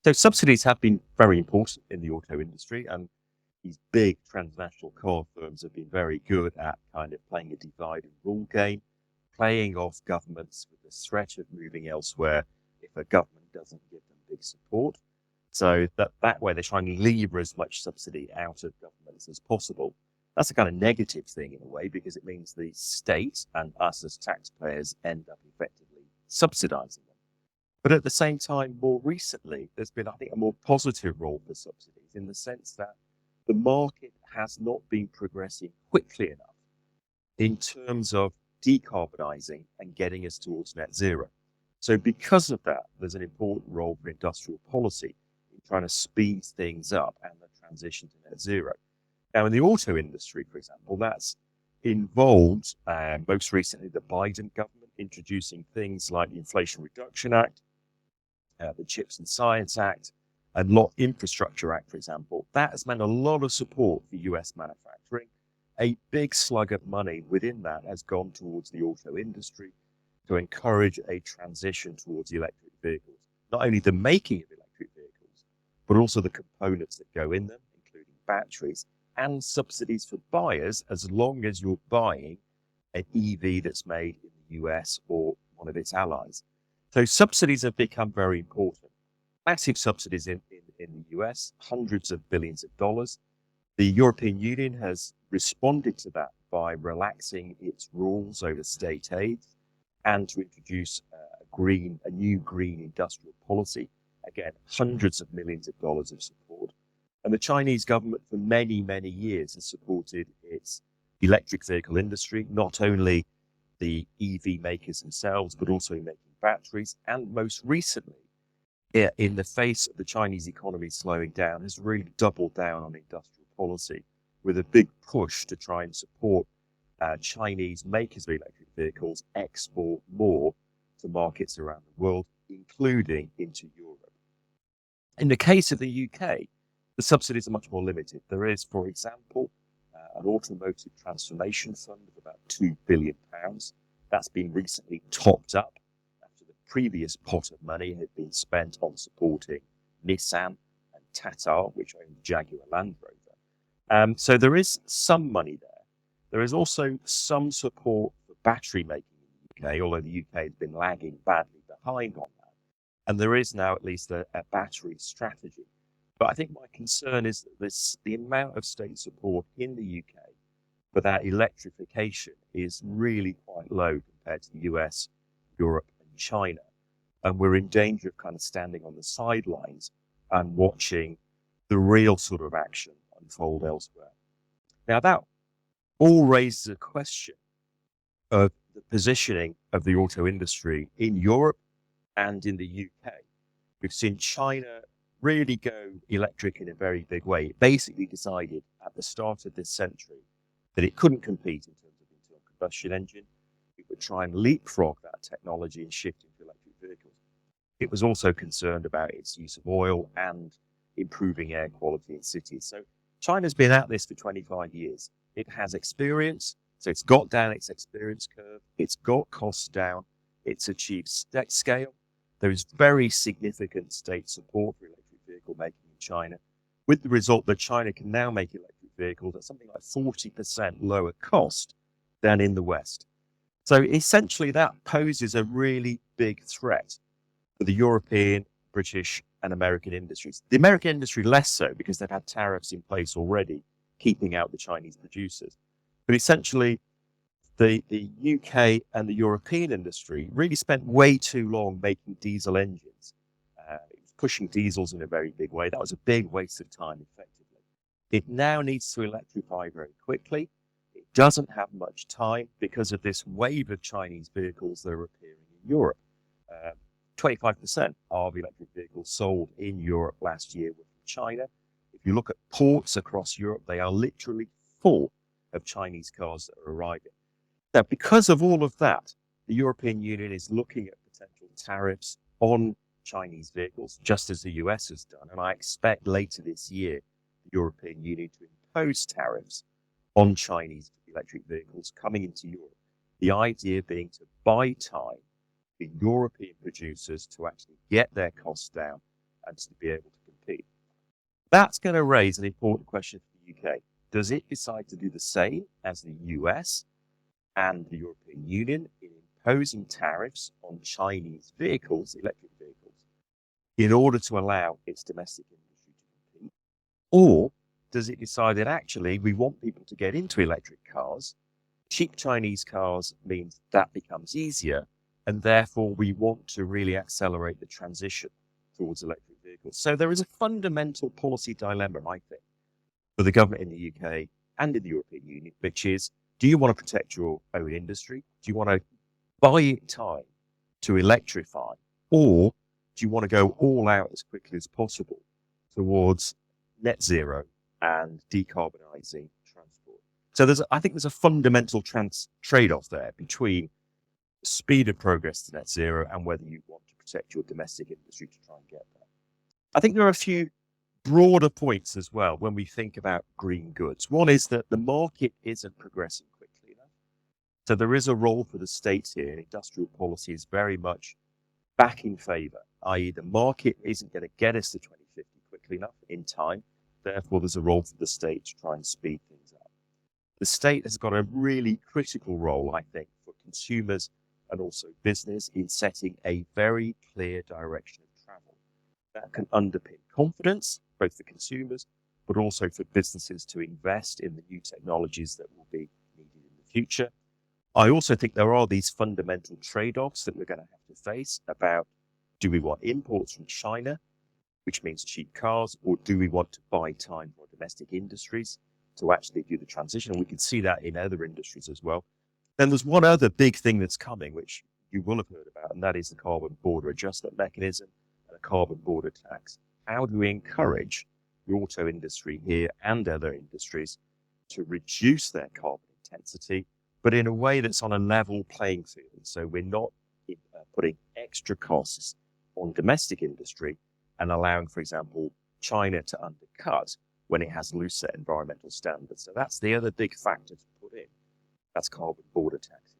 So subsidies have been very important in the auto industry, and these big transnational car firms have been very good at kind of playing a divide and rule game, playing off governments with the threat of moving elsewhere if a government doesn't give them big support. So that way they try and lever as much subsidy out of governments as possible. That's a kind of negative thing in a way because it means the state and us as taxpayers end up effectively subsidizing them. But at the same time, more recently, there's been, I think, a more positive role for subsidies in the sense that the market has not been progressing quickly enough in terms of decarbonizing and getting us towards net zero. So because of that, there's an important role for industrial policy in trying to speed things up and the transition to net zero. Now, in the auto industry, for example, that's involved most recently the Biden government introducing things like the Inflation Reduction Act, the Chips and Science Act, and Lot Infrastructure Act, for example. That has meant a lot of support for US manufacturing. A big slug of money within that has gone towards the auto industry to encourage a transition towards electric vehicles. Not only the making of electric vehicles, but also the components that go in them, including batteries, and subsidies for buyers as long as you're buying an EV that's made in the US or one of its allies. So subsidies have become very important. Massive subsidies in the US, hundreds of billions of dollars. The European Union has responded to that by relaxing its rules over state aid and to introduce a new green industrial policy. Again, hundreds of millions of dollars of support. And the Chinese government for many, many years has supported its electric vehicle industry, not only the EV makers themselves, but also making batteries. And most recently, in the face of the Chinese economy slowing down, has really doubled down on industrial policy with a big push to try and support Chinese makers of electric vehicles export more to markets around the world, including into Europe. In the case of the UK, the subsidies are much more limited. There is, for example, an automotive transformation fund of about £2 billion. That's been recently topped up after the previous pot of money had been spent on supporting Nissan and Tata, which own Jaguar Land Rover. So there is some money there. There is also some support for battery making in the UK, although the UK has been lagging badly behind on that. And there is now at least a battery strategy. But I think my concern is that the amount of state support in the UK for that electrification is really quite low compared to the US, Europe, and China. And we're in danger of kind of standing on the sidelines and watching the real sort of action unfold elsewhere. Now, that all raises a question of the positioning of the auto industry in Europe and in the UK. We've seen China really go electric in a very big way. It basically decided at the start of this century that it couldn't compete in terms of internal combustion engine. It would try and leapfrog that technology and shift into electric vehicles. It was also concerned about its use of oil and improving air quality in cities. So China's been at this for 25 years. It has experience, so it's got down its experience curve. It's got costs down. It's achieved scale. There is very significant state support for electric vehicle making in China, with the result that China can now make electric vehicles at something like 40% lower cost than in the West. So essentially that poses a really big threat for the European, British, and American industries. The American industry less so because they've had tariffs in place already, keeping out the Chinese producers. But essentially, the UK and the European industry really spent way too long making diesel engines. It was pushing diesels in a very big way. That was a big waste of time, effectively. It now needs to electrify very quickly. It doesn't have much time because of this wave of Chinese vehicles that are appearing in Europe. 25% of electric vehicles sold in Europe last year were from China. If you look at ports across Europe, they are literally full of Chinese cars that are arriving. Now, because of all of that, the European Union is looking at potential tariffs on Chinese vehicles, just as the US has done. And I expect later this year, the European Union to impose tariffs on Chinese electric vehicles coming into Europe. The idea being to buy time for European producers to actually get their costs down and to be able to compete. That's going to raise an important question for the UK. Does it decide to do the same as the US and the European Union in imposing tariffs on Chinese vehicles, electric vehicles, in order to allow its domestic industry to compete? Or does it decide that actually we want people to get into electric cars? Cheap Chinese cars means that becomes easier, and therefore we want to really accelerate the transition towards electric vehicles. So there is a fundamental policy dilemma, I think, for the government in the UK and in the European Union, which is, do you want to protect your own industry? Do you want to buy it time to electrify? Or do you want to go all out as quickly as possible towards net zero and decarbonising transport? So I think there's a fundamental trade-off there between the speed of progress to net zero and whether you want to protect your domestic industry to try and get there. I think there are a few broader points as well when we think about green goods. One is that the market isn't progressing quickly enough. So there is a role for the state here. Industrial policy is very much back in favour, i.e. the market isn't going to get us to 2050 quickly enough in time. Therefore, there's a role for the state to try and speed things up. The state has got a really critical role, I think, for consumers and also business in setting a very clear direction of travel that can underpin confidence, both for consumers, but also for businesses to invest in the new technologies that will be needed in the future. I also think there are these fundamental trade-offs that we're going to have to face about, do we want imports from China, which means cheap cars, or do we want to buy time for domestic industries to actually do the transition? And we can see that in other industries as well. Then there's one other big thing that's coming, which you will have heard about, and that is the carbon border adjustment mechanism and a carbon border tax. How do we encourage the auto industry here and other industries to reduce their carbon intensity, but in a way that's on a level playing field? So we're not putting extra costs on domestic industry and allowing, for example, China to undercut when it has looser environmental standards. So that's the other big factor to put in. That's carbon border tax.